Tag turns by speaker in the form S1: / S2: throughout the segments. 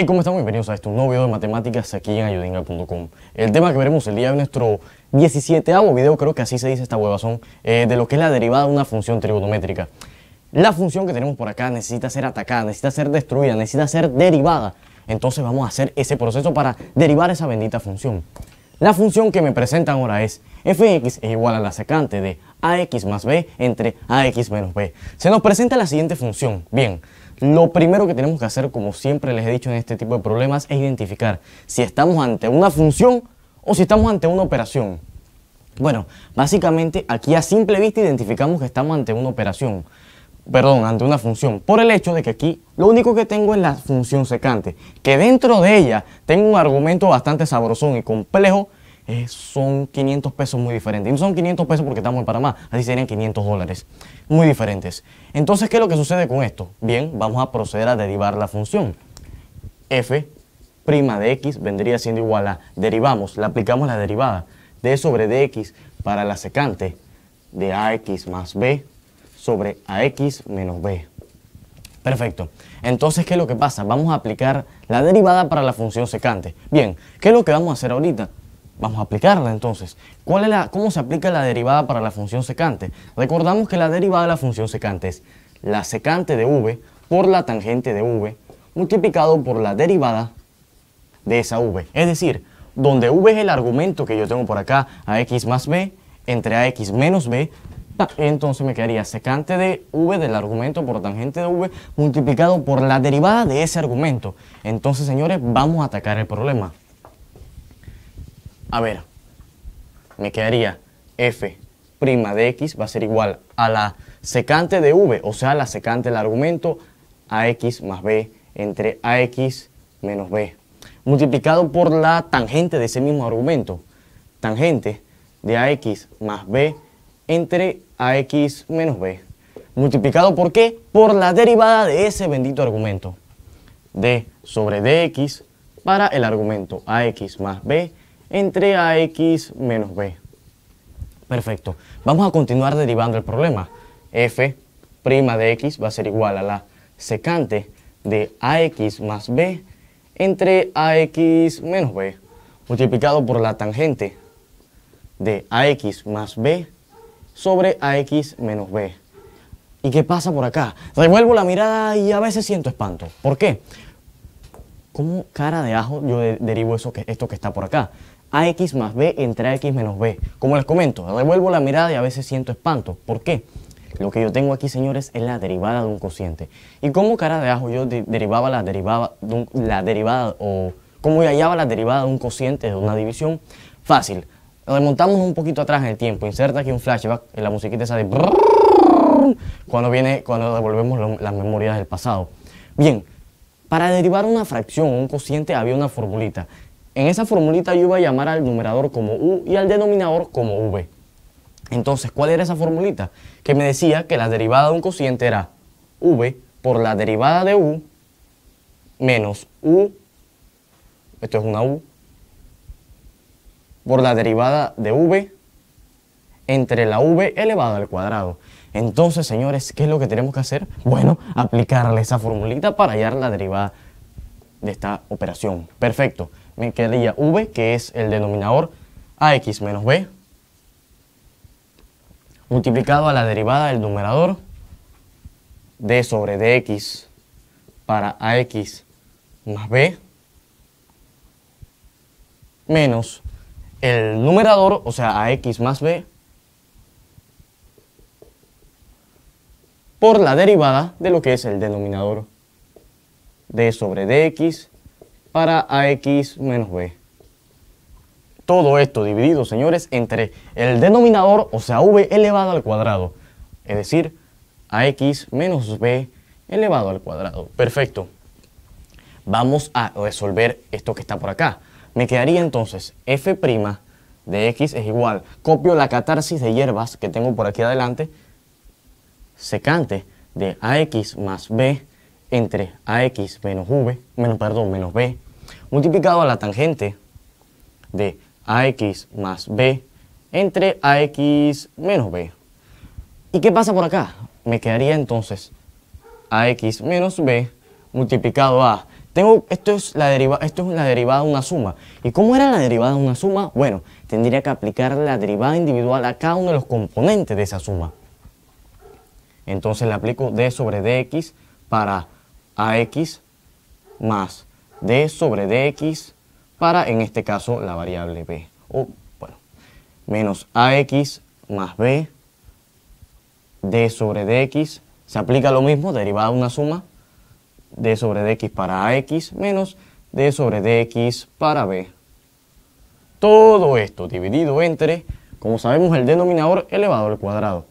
S1: Hey, ¿cómo están? Bienvenidos a un nuevo video de matemáticas aquí en ayudinga.com. El tema que veremos el día de nuestro 17º video, creo que así se dice esta huevazón, de lo que es la derivada de una función trigonométrica. La función que tenemos por acá necesita ser atacada, necesita ser destruida, necesita ser derivada. Entonces vamos a hacer ese proceso para derivar esa bendita función. La función que me presentan ahora es fx es igual a la secante de ax más b entre ax menos b. Se nos presenta la siguiente función. Bien, lo primero que tenemos que hacer, como siempre les he dicho en este tipo de problemas, es identificar si estamos ante una función o si estamos ante una operación. Bueno, básicamente aquí a simple vista identificamos que estamos ante una operación. Perdón, ante una función, por el hecho de que aquí lo único que tengo es la función secante, que dentro de ella tengo un argumento bastante sabrosón y complejo, son 500 pesos muy diferentes. Y no son 500 pesos porque estamos en Panamá, así serían 500 dólares, muy diferentes. Entonces, ¿qué es lo que sucede con esto? Bien, vamos a proceder a derivar la función. F' de x vendría siendo igual a, derivamos, le aplicamos la derivada de sobre dx para la secante de ax más b sobre ax menos b. Perfecto. Entonces, ¿qué es lo que pasa? Vamos a aplicar la derivada para la función secante. Bien, ¿qué es lo que vamos a hacer ahorita? Vamos a aplicarla entonces. ¿Cómo se aplica la derivada para la función secante? Recordamos que la derivada de la función secante es la secante de v por la tangente de v multiplicado por la derivada de esa v. Es decir, donde v es el argumento que yo tengo por acá, ax más b entre ax menos b, entonces me quedaría secante de v del argumento por tangente de v multiplicado por la derivada de ese argumento. Entonces, señores, vamos a atacar el problema. A ver, me quedaría f' de x va a ser igual a la secante de v, o sea, la secante del argumento ax más b entre ax menos b, multiplicado por la tangente de ese mismo argumento, tangente de ax más b entre ax menos b, multiplicado ¿por qué? Por la derivada de ese bendito argumento, d sobre dx para el argumento ax más b entre ax menos b. Perfecto. Vamos a continuar derivando el problema. F' de x va a ser igual a la secante de ax más b entre ax menos b, multiplicado por la tangente de ax más b sobre ax menos b. ¿Y qué pasa por acá? Revuelvo la mirada y a veces siento espanto. ¿Por qué? ¿Cómo cara de ajo yo derivo esto que está por acá? Ax más b entre ax menos b. Como les comento, revuelvo la mirada y a veces siento espanto. ¿Por qué? Lo que yo tengo aquí, señores, es la derivada de un cociente. ¿Y cómo cara de ajo yo derivaba la derivada o cómo yo hallaba la derivada de un cociente de una división? Fácil. Remontamos un poquito atrás en el tiempo. Inserta aquí un flashback en la musiquita esa de cuando devolvemos las memorias del pasado. Bien, para derivar una fracción o un cociente había una formulita. En esa formulita yo iba a llamar al numerador como u y al denominador como v. Entonces, ¿cuál era esa formulita? Que me decía que la derivada de un cociente era v por la derivada de u menos u, esto es una u, por la derivada de v entre la v elevada al cuadrado. Entonces, señores, ¿qué es lo que tenemos que hacer? Bueno, aplicarle esa formulita para hallar la derivada de esta operación. Perfecto. Me quedaría v, que es el denominador ax menos b, multiplicado a la derivada del numerador d sobre dx para ax más b, menos el numerador, o sea, ax más b, por la derivada de lo que es el denominador d sobre dx para ax menos b. Todo esto dividido, señores, entre el denominador, o sea, v elevado al cuadrado, es decir, ax menos b elevado al cuadrado. Perfecto. Vamos a resolver esto que está por acá. Me quedaría entonces f' de x es igual, copio la catarsis de hierbas que tengo por aquí adelante, secante de ax más b entre ax menos menos b, multiplicado a la tangente de ax más b entre ax menos b. ¿Y qué pasa por acá? Me quedaría entonces ax menos b multiplicado a esto es la derivada de una suma. ¿Y cómo era la derivada de una suma? Bueno, tendría que aplicar la derivada individual a cada uno de los componentes de esa suma. Entonces le aplico d sobre dx para ax más d sobre dx para, en este caso, la variable b. O, bueno, menos ax más b, d sobre dx. Se aplica lo mismo, derivada de una suma, d sobre dx para ax menos d sobre dx para b. Todo esto dividido entre, como sabemos, el denominador elevado al cuadrado.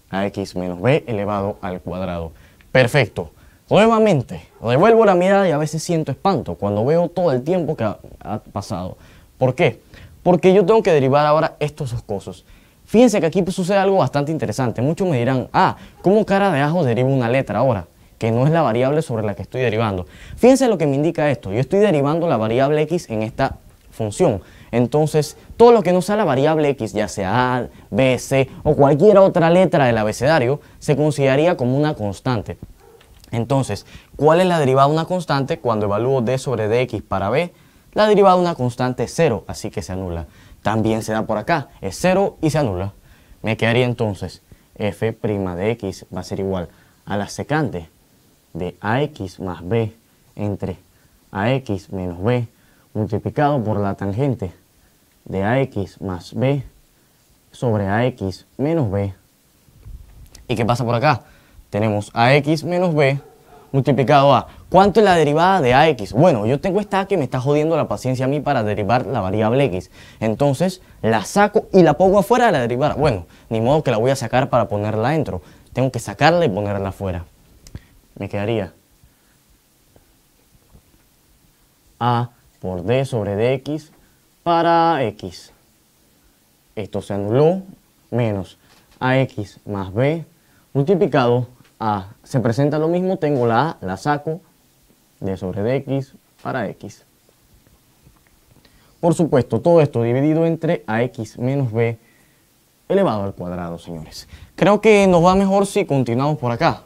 S1: Ax menos b elevado al cuadrado. Perfecto. Nuevamente, devuelvo la mirada y a veces siento espanto cuando veo todo el tiempo que ha pasado. ¿Por qué? Porque yo tengo que derivar ahora estos dos cosas. Fíjense que aquí sucede algo bastante interesante. Muchos me dirán, ¿cómo cara de ajo derivo una letra ahora? Que no es la variable sobre la que estoy derivando. Fíjense lo que me indica esto. Yo estoy derivando la variable x en esta función. Entonces, todo lo que no sea la variable x, ya sea a, b, c o cualquier otra letra del abecedario, se consideraría como una constante. Entonces, ¿cuál es la derivada de una constante? Cuando evalúo d sobre dx para b, la derivada de una constante es 0, así que se anula. También se da por acá, es 0 y se anula. Me quedaría entonces f' de x va a ser igual a la secante de ax más b entre ax menos b multiplicado por la tangente de ax más b sobre ax menos b. ¿Y qué pasa por acá? Tenemos ax menos b multiplicado a... ¿Cuánto es la derivada de ax? Bueno, yo tengo esta que me está jodiendo la paciencia a mí para derivar la variable x. Entonces la saco y la pongo afuera de la derivada. Bueno, ni modo que la voy a sacar para ponerla dentro. Tengo que sacarla y ponerla afuera. Me quedaría a por d sobre dx para x. Esto se anuló, menos ax más b multiplicado a, se presenta lo mismo, tengo la a, la saco, d sobre dx para x. Por supuesto, todo esto dividido entre ax menos b elevado al cuadrado, señores. Creo que nos va mejor si continuamos por acá.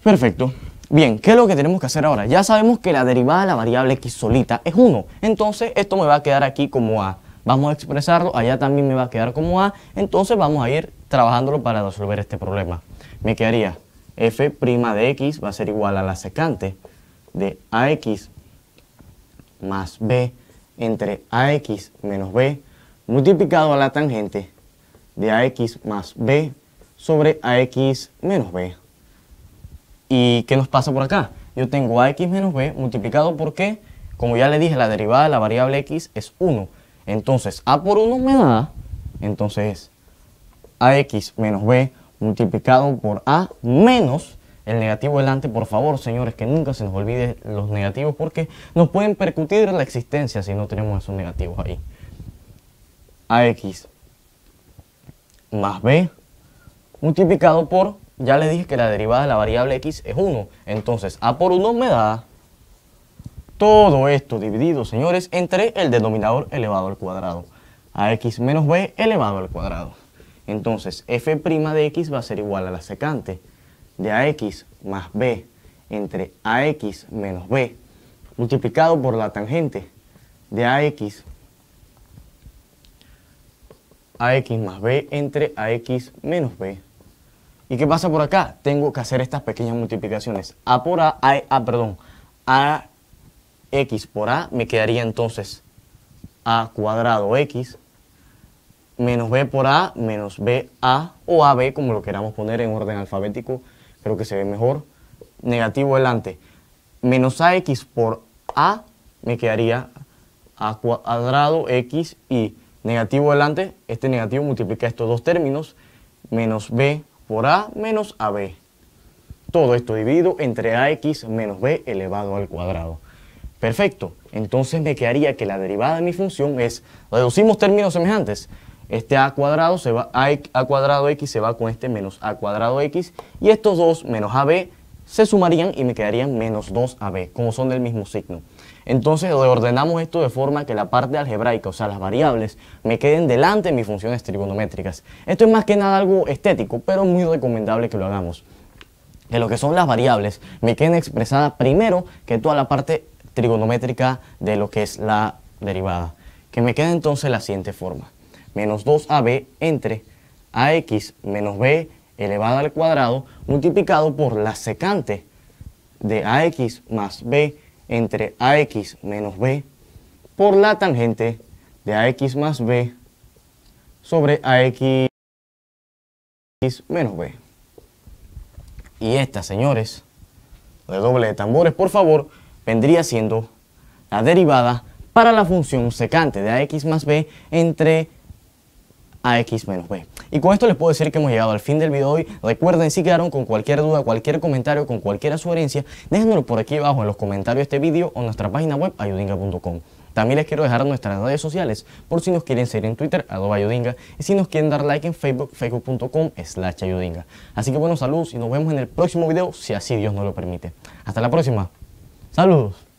S1: Perfecto. Bien, ¿qué es lo que tenemos que hacer ahora? Ya sabemos que la derivada de la variable x solita es 1. Entonces, esto me va a quedar aquí como a. Vamos a expresarlo, allá también me va a quedar como a. Entonces, vamos a ir trabajándolo para resolver este problema. Me quedaría f' de x va a ser igual a la secante de ax más b entre ax menos b multiplicado a la tangente de ax más b sobre ax menos b. ¿Y qué nos pasa por acá? Yo tengo ax menos b multiplicado por qué, como ya le dije, la derivada de la variable x es 1. Entonces, a por 1 me da, entonces ax menos b multiplicado por a menos el negativo delante. Por favor, señores, que nunca se nos olvide los negativos porque nos pueden percutir la existencia si no tenemos esos negativos ahí. Ax más b multiplicado por, ya les dije que la derivada de la variable x es 1. Entonces, a por 1 me da todo esto dividido, señores, entre el denominador elevado al cuadrado. Ax menos b elevado al cuadrado. Entonces, f' de x va a ser igual a la secante de ax más b entre ax menos b multiplicado por la tangente de ax más b entre ax menos b. ¿Y qué pasa por acá? Tengo que hacer estas pequeñas multiplicaciones. A por a, x por a me quedaría entonces a cuadrado x menos b por a menos ba o ab, como lo queramos poner en orden alfabético, creo que se ve mejor. Negativo delante, menos ax por a me quedaría a cuadrado x y negativo delante, este negativo multiplica estos dos términos, menos b por a menos ab. Todo esto dividido entre ax menos b elevado al cuadrado. Perfecto, entonces me quedaría que la derivada de mi función es, reducimos términos semejantes, este a cuadrado se va, a cuadrado x se va con este menos a cuadrado x y estos dos menos ab se sumarían y me quedarían menos 2ab, como son del mismo signo. Entonces reordenamos esto de forma que la parte algebraica, o sea las variables, me queden delante de mis funciones trigonométricas. Esto es más que nada algo estético, pero muy recomendable que lo hagamos. que lo que son las variables me queden expresadas primero que toda la parte trigonométrica de lo que es la derivada. Que me quede entonces la siguiente forma. Menos 2ab entre ax menos b elevado al cuadrado multiplicado por la secante de ax más b entre ax menos b por la tangente de ax más b sobre ax menos b. Y esta, señores, redoble de tambores, por favor, vendría siendo la derivada para la función secante de ax más b entre ax menos b. Y con esto les puedo decir que hemos llegado al fin del video de hoy. Recuerden, si quedaron con cualquier duda, cualquier comentario, con cualquier sugerencia, déjenmelo por aquí abajo en los comentarios de este video o en nuestra página web ayudinga.com. También les quiero dejar nuestras redes sociales por si nos quieren seguir en Twitter, @ayudinga, y si nos quieren dar like en Facebook, facebook.com/ayudinga. Así que bueno, saludos y nos vemos en el próximo video, si así Dios nos lo permite. Hasta la próxima. Saludos.